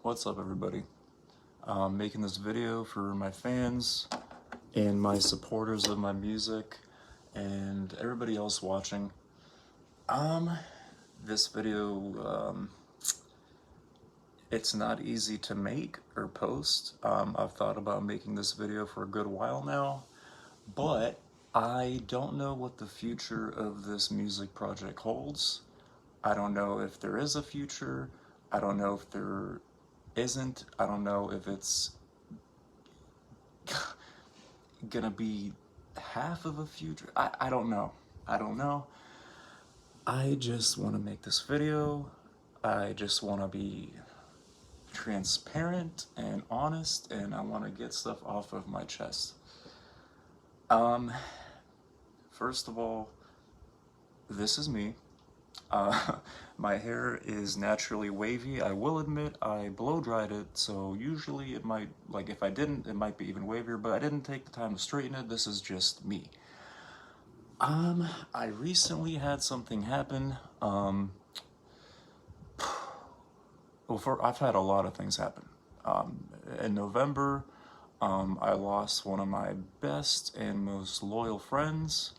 What's up, everybody? I'm making this video for my fans and my supporters of my music and everybody else watching. This video, it's not easy to make or post. I've thought about making this video for a good while now, but I don't know what the future of this music project holds. I don't know if there is a future. I don't know if there isn't. I don't know if it's gonna be half of a future. I don't know. I don't know. I just want to make this video. I just want to be transparent and honest, and I want to get stuff off of my chest. First of all, this is me. My hair is naturally wavy. I will admit I blow dried it, so usually it might, like if I didn't, it might be even wavier, but I didn't take the time to straighten it. This is just me. I recently had something happen. I've had a lot of things happen. In November, I lost one of my best and most loyal friends.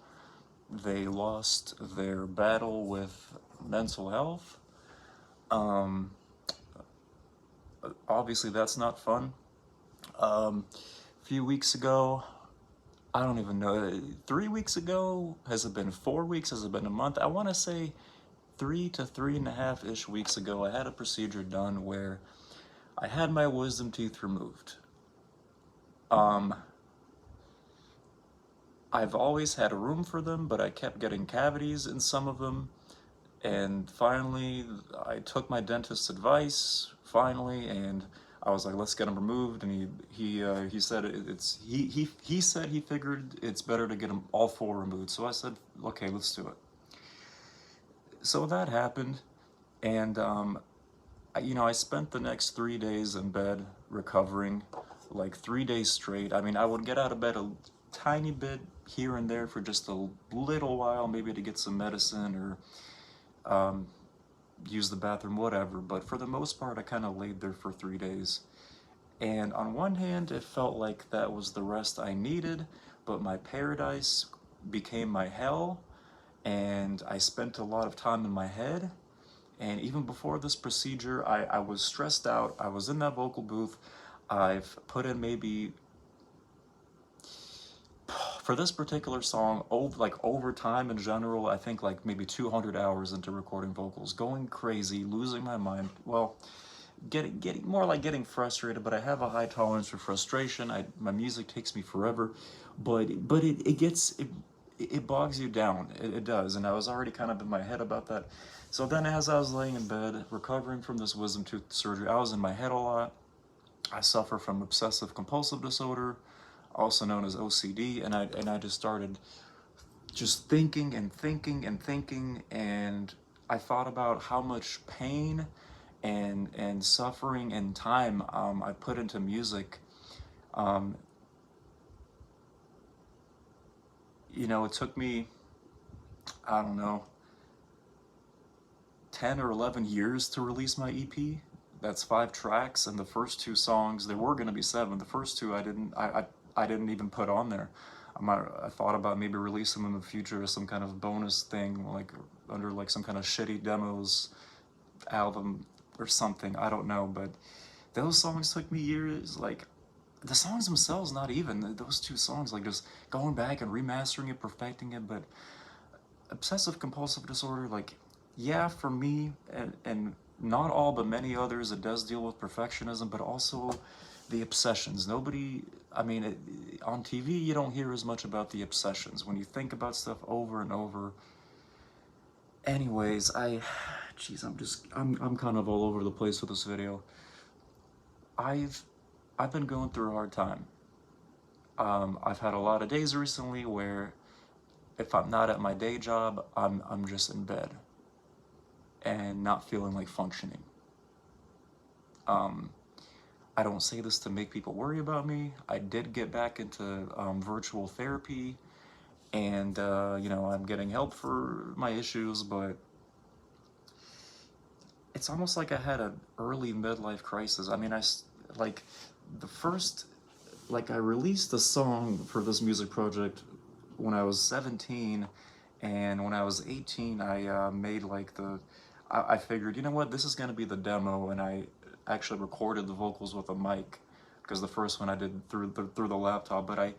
They lost their battle with mental health. Obviously that's not fun. A few weeks ago, I don't even know, 3 weeks ago, has it been 4 weeks, has it been a month? I want to say 3 to 3.5-ish weeks ago, I had a procedure done where I had my wisdom teeth removed. I've always had room for them, but I kept getting cavities in some of them. And finally, I took my dentist's advice, and I was like, let's get them removed. And he said he said he figured it's better to get them all 4 removed. So I said, okay, let's do it. So that happened, and I spent the next 3 days in bed recovering, like 3 days straight. I mean, I would get out of bed a tiny bit here and there for just a little while, maybe to get some medicine or use the bathroom, whatever. But for the most part, I kind of laid there for 3 days. And on one hand, it felt like that was the rest I needed, but my paradise became my hell, and I spent a lot of time in my head. And even before this procedure, I was stressed out. I was in that vocal booth. I've put in maybe, for this particular song, over time in general, I think like maybe 200 hours into recording vocals, going crazy, losing my mind. Well, getting more like getting frustrated, but I have a high tolerance for frustration. My music takes me forever, but it bogs you down. It does, and I was already kind of in my head about that. So then, as I was laying in bed recovering from this wisdom tooth surgery, I was in my head a lot. I suffer from obsessive compulsive disorder, also known as OCD, and I just started just thinking and thinking and thinking, and I thought about how much pain and suffering and time I put into music. It took me, I don't know, 10 or 11 years to release my EP. That's 5 tracks, and the first 2 songs, there were going to be 7. The first 2 I didn't even put on there. I thought about maybe releasing them in the future as some kind of bonus thing, like under like some kind of shitty demos album or something. I don't know, but those songs took me years. Like the songs themselves, not even those 2 songs, like just going back and remastering it, perfecting it. But obsessive compulsive disorder, like, yeah, for me and not all but many others, it does deal with perfectionism, but also the obsessions. Nobody, I mean, on TV you don't hear as much about the obsessions when you think about stuff over and over. Anyways, geez, I'm kind of all over the place with this video. I've been going through a hard time. I've had a lot of days recently where if I'm not at my day job, I'm just in bed and not feeling like functioning. I don't say this to make people worry about me. I did get back into virtual therapy, and I'm getting help for my issues, but it's almost like I had an early midlife crisis. I mean, like the first, like I released a song for this music project when I was 17, and when I was 18, I made like I figured, you know what, this is gonna be the demo, and I actually recorded the vocals with a mic, because the first one I did through the laptop, but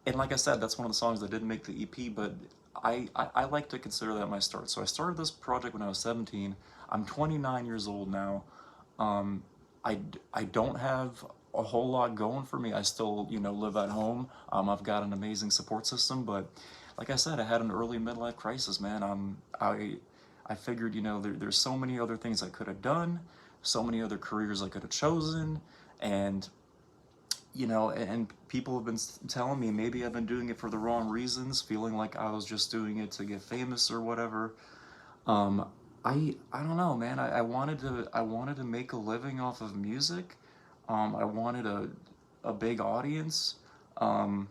and like I said, that's one of the songs that didn't make the EP, but I like to consider that my start. So I started this project when I was 17. I'm 29 years old now. Um, I don't have a whole lot going for me. I still, live at home. I've got an amazing support system, but like I said, I had an early midlife crisis, man. I figured, there's so many other things I could have done, so many other careers I could have chosen, and and people have been telling me maybe I've been doing it for the wrong reasons, feeling like I was just doing it to get famous or whatever. Um, I don't know, man. I wanted to make a living off of music. I wanted a big audience. Um,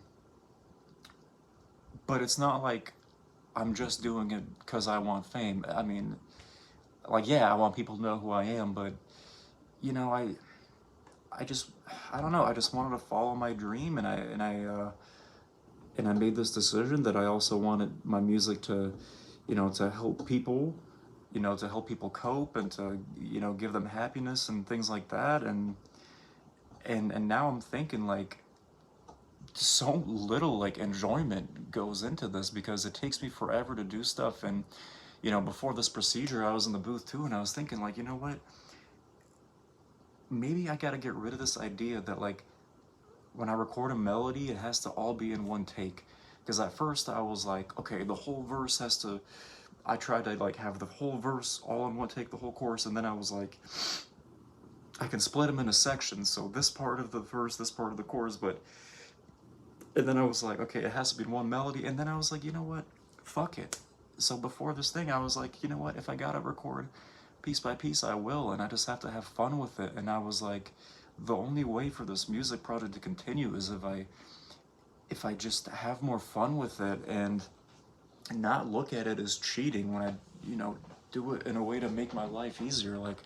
but it's not like I'm just doing it because I want fame. I mean, like, yeah, I want people to know who I am, but you know, I I just I don't know. I just wanted to follow my dream, and I made this decision that I also wanted my music to, to help people, to help people cope, and to, give them happiness and things like that. And now I'm thinking, like, so little like enjoyment goes into this, because it takes me forever to do stuff. And before this procedure, I was in the booth too, and I was thinking, like, you know what, maybe I got to get rid of this idea that, like, when I record a melody, it has to all be in one take. Because at first I was like, okay, the whole verse has to. I tried to like have the whole verse all in one take, the whole chorus, and then I was like, I can split them into sections. So this part of the verse, this part of the chorus, but. And then I was like, okay, it has to be one melody. And then I was like, you know what? Fuck it. So before this thing, I was like, you know what? If I gotta record piece by piece, I will. And I just have to have fun with it. And I was like, the only way for this music project to continue is if I just have more fun with it, and not look at it as cheating when I, do it in a way to make my life easier. Like,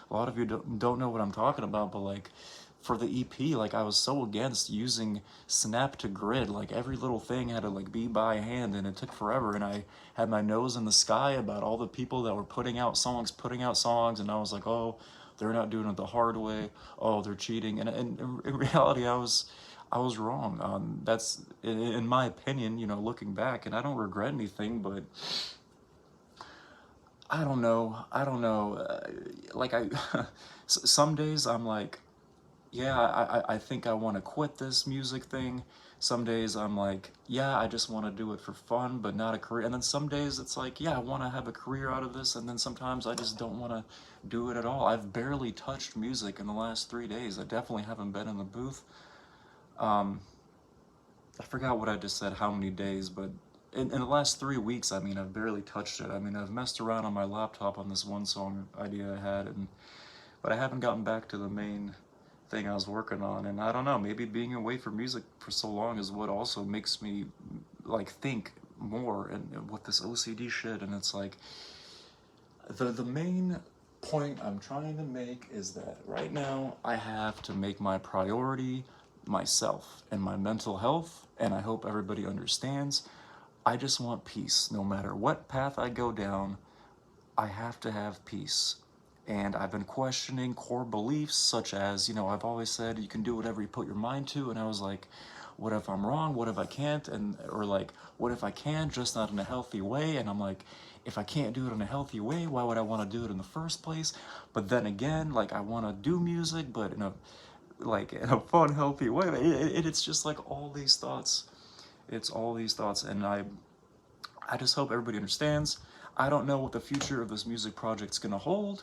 a lot of you don't know what I'm talking about, but like, for the EP, like, I was so against using snap to grid. Like, every little thing had to like be by hand, and it took forever. And I had my nose in the sky about all the people that were putting out songs, and I was like, oh, they're not doing it the hard way. Oh, they're cheating. And in reality, I was wrong. That's in my opinion, looking back, and I don't regret anything, but I don't know. I don't know. Like, some days I'm like, yeah, I think I want to quit this music thing. Some days I'm like, yeah, I just want to do it for fun, but not a career. And then some days it's like, yeah, I want to have a career out of this. And then sometimes I just don't want to do it at all. I've barely touched music in the last 3 days. I definitely haven't been in the booth. Um, I forgot what I just said, how many days, but in the last 3 weeks, I mean, I've barely touched it. I mean, I've messed around on my laptop on this one song idea I had, but I haven't gotten back to the main thing I was working on. And I don't know, maybe being away from music for so long is what also makes me like think more, and with this OCD shit. And it's like, the main point I'm trying to make is that right now I have to make my priority myself and my mental health, and I hope everybody understands. I just want peace. No matter what path I go down, I have to have peace. And I've been questioning core beliefs, such as, I've always said you can do whatever you put your mind to. And I was like, what if I'm wrong? What if I can't? Or like, what if I can, just not in a healthy way? And I'm like, if I can't do it in a healthy way, why would I want to do it in the first place? But then again, like, I want to do music, but in a fun, healthy way. It's just like all these thoughts. It's all these thoughts, and I just hope everybody understands. I don't know what the future of this music project's gonna hold.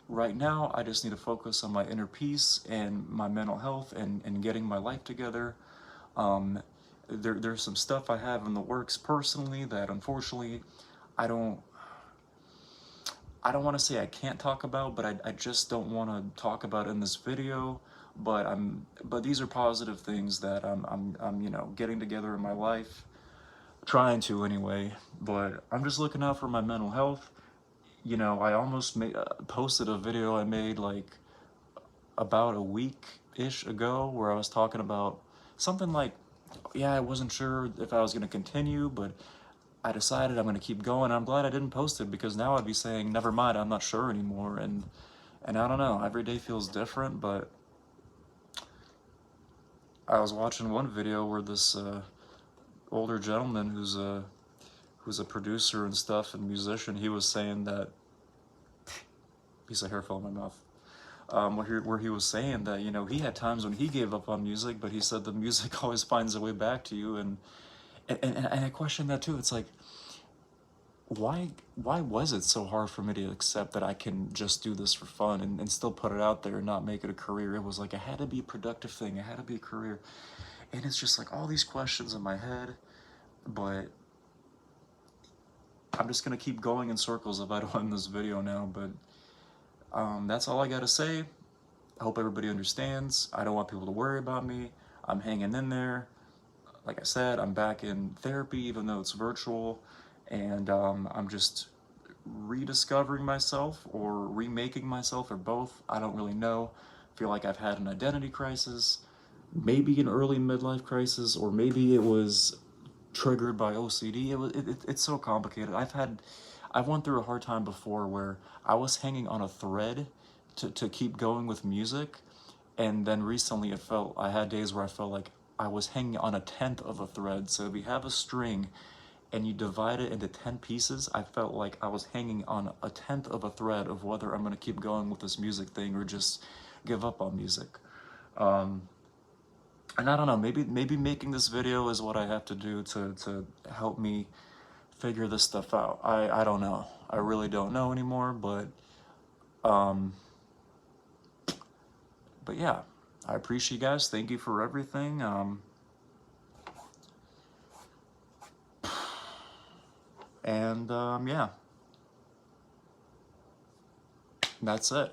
Right now, I just need to focus on my inner peace and my mental health, and getting my life together. Um, there's some stuff I have in the works personally that, unfortunately, I don't I don't want to say I can't talk about, but I just don't want to talk about in this video. But these are positive things that I'm getting together in my life, trying to anyway. But I'm just looking out for my mental health. you know, I almost posted a video I made like about a week-ish ago where I was talking about something like, yeah, I wasn't sure if I was going to continue, but I decided I'm going to keep going. I'm glad I didn't post it because now I'd be saying, never mind, I'm not sure anymore. And I don't know, every day feels different, but I was watching one video where this older gentleman who's a producer and stuff and musician, he was saying that, piece of hair fell in my mouth. Where he was saying that, you know, he had times when he gave up on music, but he said the music always finds a way back to you. And I question that too. It's like, why was it so hard for me to accept that I can just do this for fun and still put it out there and not make it a career? It was like, it had to be a productive thing. It had to be a career. And it's just like all these questions in my head, but I'm just gonna keep going in circles if I don't end this video now. But that's all I gotta say. I hope everybody understands. I don't want people to worry about me. I'm hanging in there. Like I said, I'm back in therapy, even though it's virtual, and I'm just rediscovering myself or remaking myself or both. I don't really know. I feel like I've had an identity crisis, maybe an early midlife crisis, or maybe it was triggered by OCD. It's so complicated. I've went through a hard time before where I was hanging on a thread to keep going with music, and then recently I had days where I felt like I was hanging on a tenth of a thread. So if you have a string and you divide it into 10 pieces, I felt like I was hanging on a tenth of a thread of whether I'm gonna keep going with this music thing or just give up on music. And I don't know, maybe making this video is what I have to do to help me figure this stuff out. I don't know. I really don't know anymore, um but yeah, I appreciate you guys. Thank you for everything. And yeah, that's it.